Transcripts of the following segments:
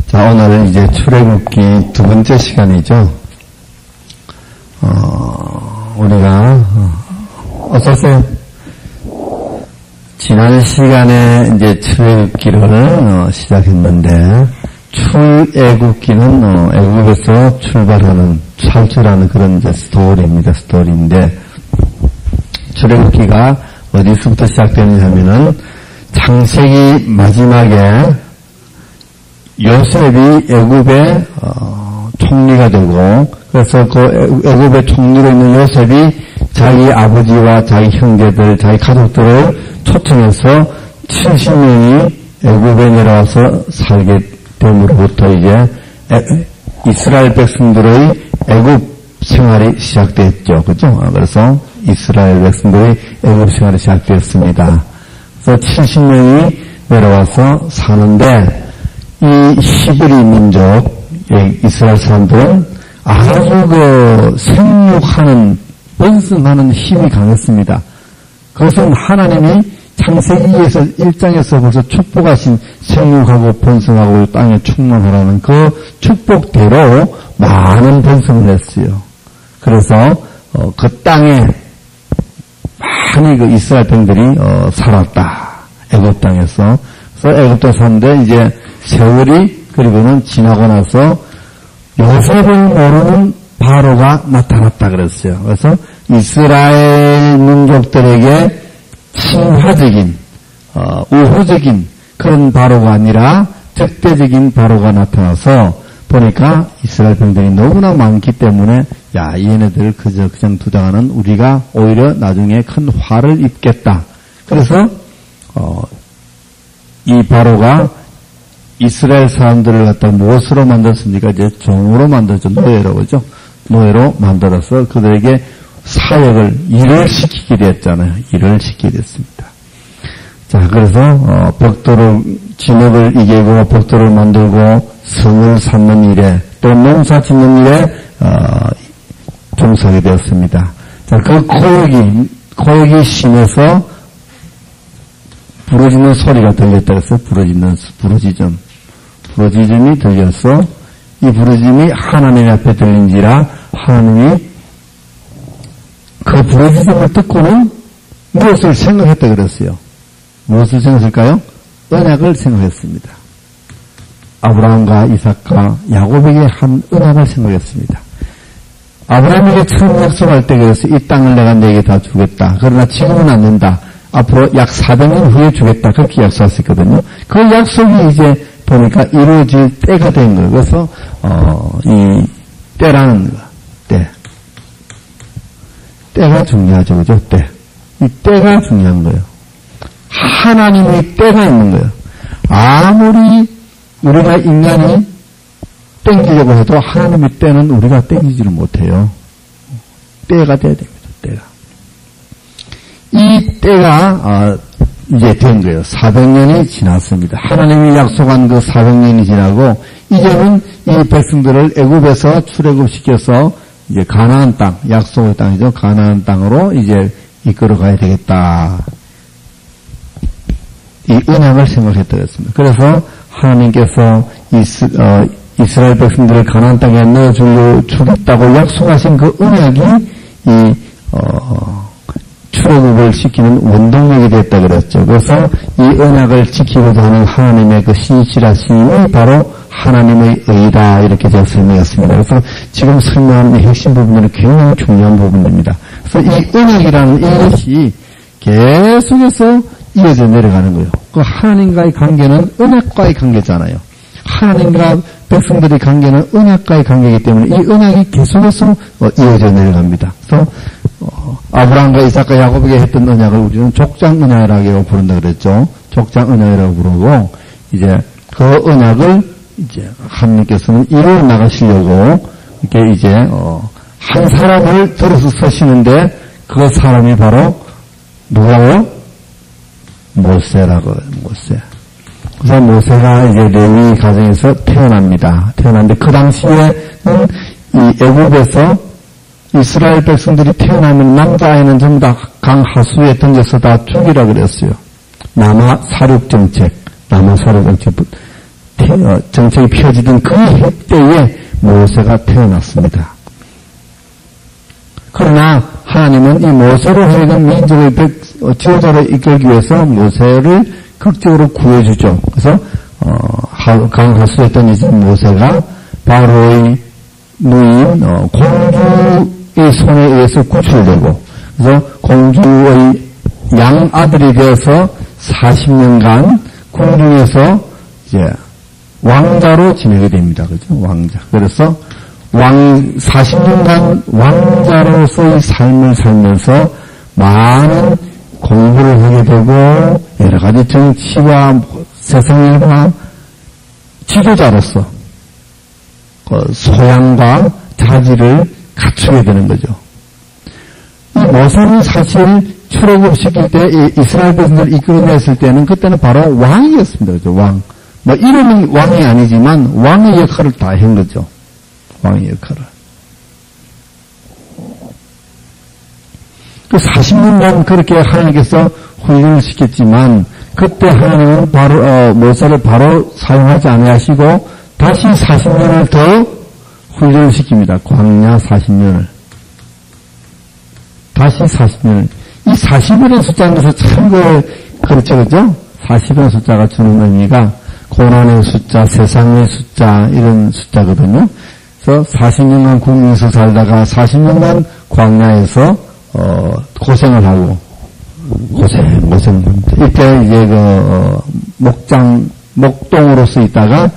자, 오늘은 이제 출애굽기 두 번째 시간이죠. 우리가, 어서오세요. 지난 시간에 이제 출애굽기를 시작했는데, 출애굽기는 애굽에서 출발하는, 탈출하는 그런 이제 스토리인데, 출애굽기가 어디서부터 시작되느냐 하면은, 창세기 마지막에 요셉이 애굽의 총리가 되고, 그래서 그 애굽의 총리로 있는 요셉이 자기 아버지와 자기 형제들, 자기 가족들을 초청해서 70명이 애굽에 내려와서 살게 됨으로부터 이제 이스라엘 백성들의 애굽 생활이 시작됐죠. 그죠? 그래서 이스라엘 백성들의 애굽 생활이 시작되었습니다. 그래서 70명이 내려와서 사는데, 이 히브리 민족, 이스라엘 사람들은 아주 생육하는, 번성하는 힘이 강했습니다. 그것은 하나님이 창세기에서 1장에서 벌써 축복하신 생육하고 번성하고 땅에 충만하라는 그 축복대로 많은 번성을 했어요. 그래서 그 땅에 많이 그 이스라엘 백성들이 살았다. 애굽 땅에서. 그래서 애굽 땅에 사는데 이제 세월이 그리고는 지나고 나서 요셉을 모르는 바로가 나타났다 그랬어요. 그래서 이스라엘 민족들에게 친화적인, 우호적인 그런 바로가 아니라 적대적인 바로가 나타나서 보니까 이스라엘 백성들이 너무나 많기 때문에 야, 얘네들 그냥 두다가는 우리가 오히려 나중에 큰 화를 입겠다. 그래서 이 바로가 이스라엘 사람들을 갖다 무엇으로 만들었습니까? 이제 종으로 만들었죠. 노예로, 그죠? 노예로 만들어서 그들에게 사역을, 일을 시키게 됐잖아요. 일을 시키게 됐습니다. 자, 그래서, 벽돌을, 진흙을 이기고, 벽돌을 만들고, 성을 쌓는 일에, 또 농사 짓는 일에, 종사하게 되었습니다. 자, 그 코역이 심해서, 부러지는 소리가 들렸다 해서 부러지즘이 들려서 이 부러짐이 하나님 앞에 들린지라 하나님이 그 부러지즘을 듣고는 무엇을 생각했다 그랬어요. 무엇을 생각했을까요? 언약을 생각했습니다. 아브라함과 이삭과 야곱에게 한 언약을 생각했습니다. 아브라함에게 처음 약속할 때 그래서 이 땅을 내가 너에게 다 주겠다. 그러나 지금은 안 된다. 앞으로 약 400년 후에 주겠다. 그렇게 약속했거든요. 그 약속이 이제 보니까 이루어질 때가 된 거예요. 그래서, 이 때라는 거, 때가 중요하죠. 그죠? 이 때가 중요한 거예요. 하나님의 때가 있는 거예요. 아무리 우리가 인간이 땡기려고 해도 하나님의 때는 우리가 땡기지를 못해요. 때가 돼야 됩니다. 때가. 이 때가 이제 된 거예요. 400년이 지났습니다. 하나님이 약속한 그 400년이 지나고 이제는 이 백성들을 애굽에서 출애굽시켜서 이제 가나안 땅, 약속의 땅이죠. 가나안 땅으로 이제 이끌어 가야 되겠다. 이 언약을 생각했다고 했습니다. 그래서 하나님께서 이스라엘 백성들을 가나안 땅에 넣어주겠다고 약속하신 그 언약이 출애굽을 시키는 원동력이 됐다 그랬죠. 그래서 이 언약을 지키고자 하는 하나님의 그 신실하심이 바로 하나님의 의다 이렇게 제가 설명했습니다. 그래서 지금 설명하는 핵심 부분들은 굉장히 중요한 부분입니다. 그래서 이 언약이라는 이것이 계속해서 이어져 내려가는 거예요. 그 하나님과의 관계는 언약과의 관계잖아요. 하나님과 백성들의 관계는 언약과의 관계이기 때문에 이 언약이 계속해서 이어져 내려갑니다. 그래서 아브라함과 이삭과 야곱에게 했던 언약을 우리는 족장 언약이라고 부른다 그랬죠. 족장 언약이라고 부르고 이제 그 언약을 이제 하나님께서는 이루어 나가시려고 이렇게 이제 한 사람을 들어서 서시는데 그 사람이 바로 누구예요? 모세라고 해요. 모세. 그래서 모세가 이제 레위 가정에서 태어납니다. 태어났는데 그 당시에는 이 애굽에서 이스라엘 백성들이 태어나면 남자아이는 전부 다 강하수에 던져서 다 죽이라 그랬어요. 남아 사륙정책 정책이 펴지던 그 때에 모세가 태어났습니다. 그러나 하나님은 이 모세로 하여금 민족의 지도자로 이끌기 위해서 모세를 극적으로 구해주죠. 그래서 강을 하수했던 이제 모세가 바로의 누인 공주의 손에 의해서 구출되고, 그래서 공주의 양아들이 되어서 40년간 궁중에서 이제 왕자로 지내게 됩니다. 그죠? 왕자. 그래서 40년간 왕자로서의 삶을 살면서 많은 공부를 하게 되고, 여러 가지 정치와 세상일과 지도자로서 소양과 자질을 갖추게 되는 거죠. 이 모세는 사실 출애굽시킬 때 이스라엘 백성들을 이끌어냈을 때는 그때는 바로 왕이었습니다. 그죠? 왕. 뭐 이름은 왕이 아니지만 왕의 역할을 다 한 거죠. 왕의 역할을. 그 40년간 그렇게 하나님께서 훈련을 시켰지만 그때 하나님은 바로 모세를 바로 사용하지 아니하시고 다시 40년을 더 훈련을 시킵니다. 광야 40년을. 다시 40년을. 이 40이라는 숫자는 참 그렇죠, 그죠? 40이라는 숫자가 주는 의미가 고난의 숫자, 세상의 숫자, 이런 숫자거든요. 그래서 40년간 국민에서 살다가 40년간 광야에서, 고생을 하고, 고생합니다. 이때 이제 목동으로서 있다가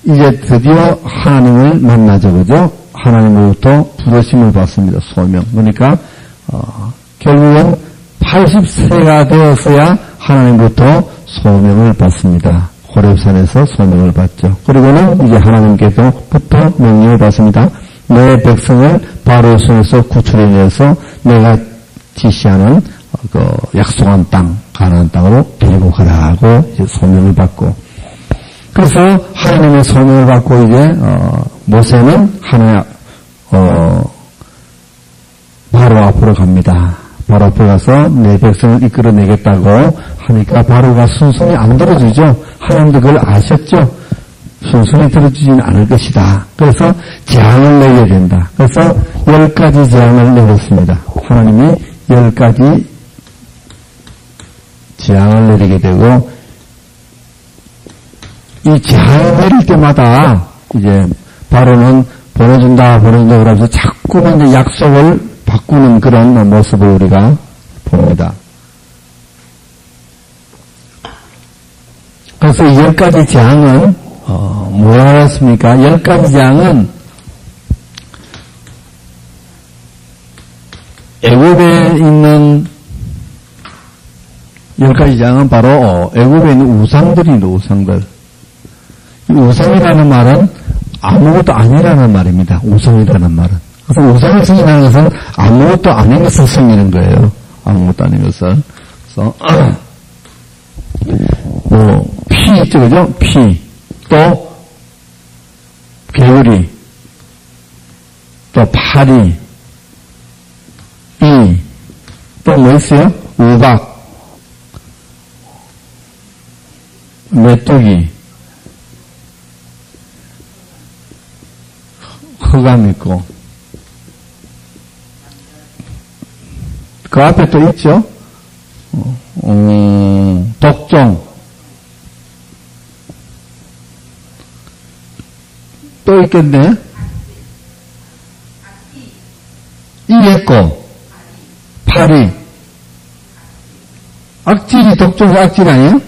이제 드디어 하나님을 만나죠, 그죠? 하나님으로부터 부르심을 받습니다, 소명. 그러니까, 결국은 80세가 되었어야 하나님부터 소명을 받습니다. 호렙산에서 소명을 받죠. 그리고는 이제 하나님께서부터 명령을 받습니다. 내 백성을 바로의 손에서 구출해내서 내가 지시하는 약속한 땅, 가나안 땅으로 데리고 가라고 이제 소명을 받고, 그래서 하나님의 소명을 받고 이제 모세는 바로 앞으로 갑니다. 바로 앞으로 가서 내 백성을 이끌어내겠다고 하니까 바로가 순순히 안 들어주죠. 하나님도 그걸 아셨죠. 순순히 들어주지는 않을 것이다. 그래서 재앙을 내게 된다. 그래서 10가지 재앙을 내렸습니다. 하나님이 10가지 재앙을 내리게 되고, 이 재앙을 내릴 때마다 이제 바로는 보내준다 그러면서 자꾸만 이제 약속을 바꾸는 그런 모습을 우리가 봅니다. 그래서 이 10가지 재앙은 뭐라고 했습니까? 10가지 재앙은 애굽에 있는 10가지 재앙은 바로 애굽에 있는 우상들입니다. 우상들. 이 우상이라는 말은 아무것도 아니라는 말입니다. 우상이라는 말은. 그래서 우상을 승인하는 것은 아무것도 아닌 것을 승인하는 거예요. 아무것도 아닌 것을. 그래서 피 있죠, 그죠? 피. 또 개구리. 또 파리. 또 뭐 있어요? 우박. 메뚜기. 흑암 있고. 그 앞에 또 있죠? 독종. 또 있겠네? 이랬고, 파리. 악질이 독종과 악질 아니에요?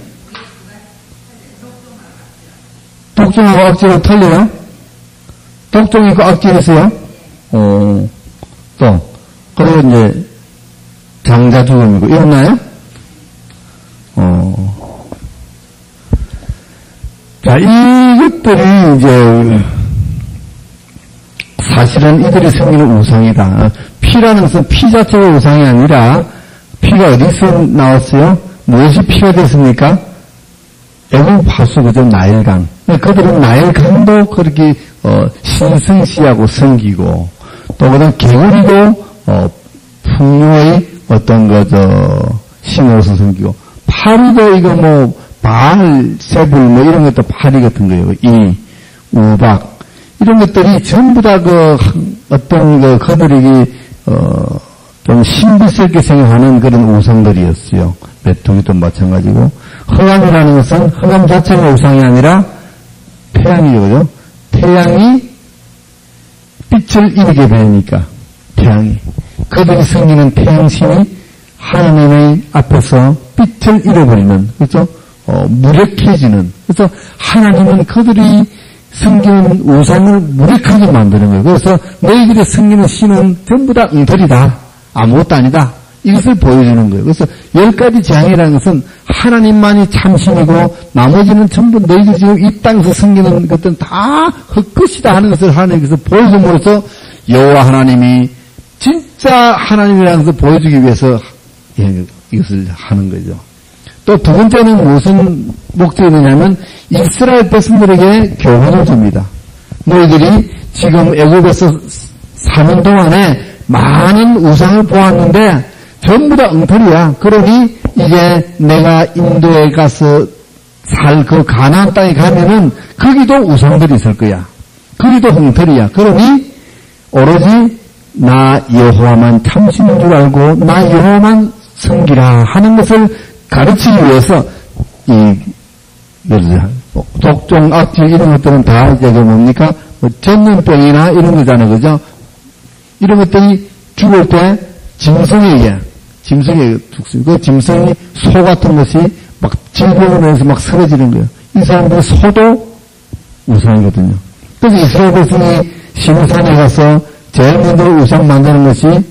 독종하고 악질은 틀려요? 독종이 있고 악질이 있어요? 또, 그리고 이제, 장자 죽음이고, 있나요? 자, 이것들이 이제, 사실은 이들이 생기는 우상이다. 피라는 것은 피 자체가 우상이 아니라, 피가 어디서 나왔어요? 무엇이 피가 됐습니까? 애국 하수, 그죠? 나일강. 그들은 나일강도 그렇게, 신성시하고 섬기고, 또 그다음 개구리도, 풍요의 어떤 신으로서 섬기고, 파리도 이거 발, 세불, 뭐 이런 것도 파리 같은 거예요. 이, 우박. 이런 것들이 전부 다 어떤 그들이, 좀 신비스럽게 생각하는 그런 우상들이었어요. 메뚜기도 마찬가지고. 흑암이라는 것은 흑암 자체가 우상이 아니라 태양이죠, 그죠? 태양이 빛을 잃게 되니까, 태양이. 그들이 섬기는 태양신이 하나님의 앞에서 빛을 잃어버리는, 그죠? 무력해지는. 그래서 하나님은 그들이 섬기는 우상을 무력하게 만드는 거예요. 그래서 너희들이 섬기는 신은 전부 다 엉터리다. 아무것도 아니다. 이것을 보여주는 거예요. 그래서 10가지 재앙이라는 것은 하나님만이 참신이고 나머지는 전부 너희들이 지금 이 땅에서 섬기는 것들은 다 헛것이다 하는 것을 하나님께서 보여줌으로써 여호와 하나님이 진짜 하나님이라는 것을 보여주기 위해서 이것을 하는 거죠. 또 두 번째는 무슨 목적이 되냐면 이스라엘 백성들에게 교훈을 줍니다. 너희들이 지금 애굽에서 사는 동안에 많은 우상을 보았는데 전부 다 엉터리야. 그러니 이제 내가 인도에 가서 살 그 가나안 땅에 가면은 거기도 우상들이 있을 거야. 거기도 엉터리야. 그러니 오로지 나 여호와만 참신인 줄 알고 나 여호와만 섬기라 하는 것을 가르치기 위해서 독종, 악질 이런 것들은 다 이제 뭡니까? 전염병이나 이런 거잖아요. 그죠? 이런 것들이 죽을 때 짐승에게 죽습니다. 그 짐승이 소 같은 것이 막 질병으로 해서 막 쓰러지는 거예요. 이 사람들은 소도 우상이거든요. 그래서 이스라엘 백성이 시내산에 가서 제일 먼저 우상 만드는 것이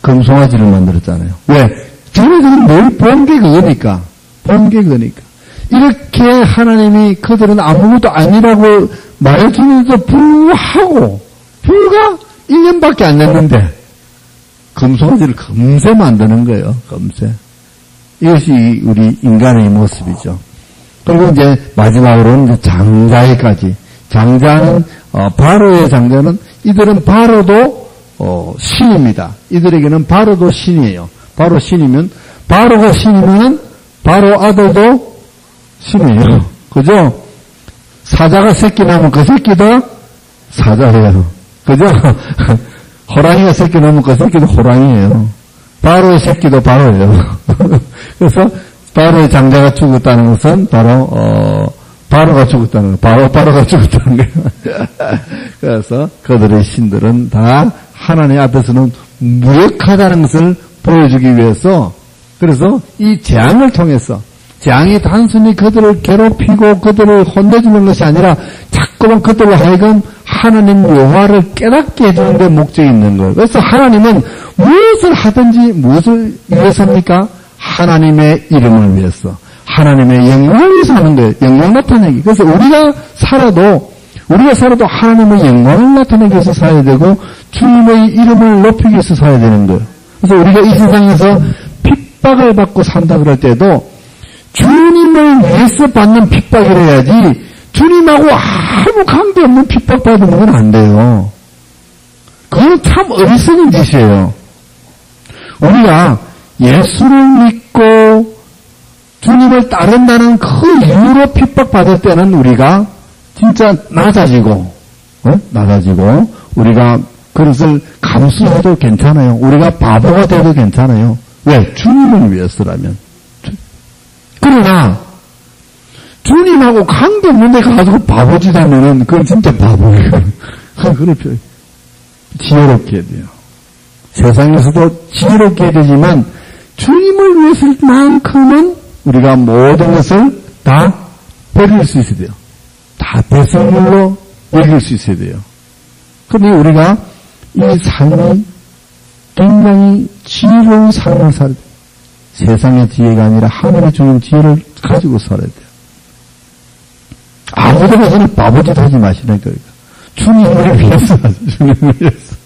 금송아지를 만들었잖아요. 왜? 저희들은 늘 본 게 그거니까. 이렇게 하나님이 그들은 아무것도 아니라고 말해주면서도 불구하고 불과 1년밖에 안 됐는데 금송아지를 금세 만드는 거예요. 금세. 이것이 우리 인간의 모습이죠. 그리고 이제 마지막으로는 이제 장자에까지. 장자는 바로의 장자는 이들은 바로도 신입니다. 이들에게는 바로도 신이에요. 바로 신이면 바로가 신이면은 바로 아들도 신이에요. 그죠? 사자가 새끼 낳으면 그 새끼도 사자예요. 그죠? 호랑이가 새끼 낳으면 그 새끼도 호랑이에요. 바로의 새끼도 바로예요. 그래서 바로의 장자가 죽었다는 것은 바로 바로가 죽었다는 거예요. 바로가 죽었다는 거예요. 그래서 그들의 신들은 다 하나님 앞에서는 무력하다는 것을 보여주기 위해서 그래서 이 재앙을 통해서 재앙이 단순히 그들을 괴롭히고 그들을 혼내주는 것이 아니라 자꾸만 그들로 하여금 하나님 여호와를 깨닫게 해주는 데 목적이 있는 거예요. 그래서 하나님은 무엇을 하든지 무엇을 위해서입니까? 하나님의 이름을 위해서 하나님의 영광을 위해서 하는 거예요. 영광 나타내기. 그래서 우리가 살아도 하나님의 영광을 나타내기 위해서 살아야 되고 주님의 이름을 높이기 위해서 살아야 되는 거예요. 그래서 우리가 이 세상에서 핍박을 받고 산다 그럴 때도 주님을 위해서 받는 핍박을 해야지 주님하고 아무 관계없는 핍박받는 건 안 돼요. 그건 참 어리석은 짓이에요. 우리가 예수를 믿고 주님을 따른다는 그 이유로 핍박받을 때는 우리가 진짜 낮아지고 우리가 그것을 감수해도 괜찮아요. 우리가 바보가 돼도 괜찮아요. 왜? 주님을 위해서라면. 그러나 주님하고 관계없는 데 가지고 바보짓 하면은 그건 진짜 바보예요. 그렇죠. 지혜롭게 해야 돼요. 세상에서도 지혜롭게 해야 되지만 주님을 위해서만큼은 우리가 모든 것을 다 버릴 수 있어야 돼요. 다 배설물로 여길 수 있어야 돼요. 그런데 우리가 이 삶이 굉장히 지혜로운 삶을 살아야 돼요. 세상의 지혜가 아니라 하늘의 주는 지혜를 가지고 살아야 돼요. 아무데나 바보짓 하지 마시라니까. 주님을 위해서 하죠. 주님을 위해서.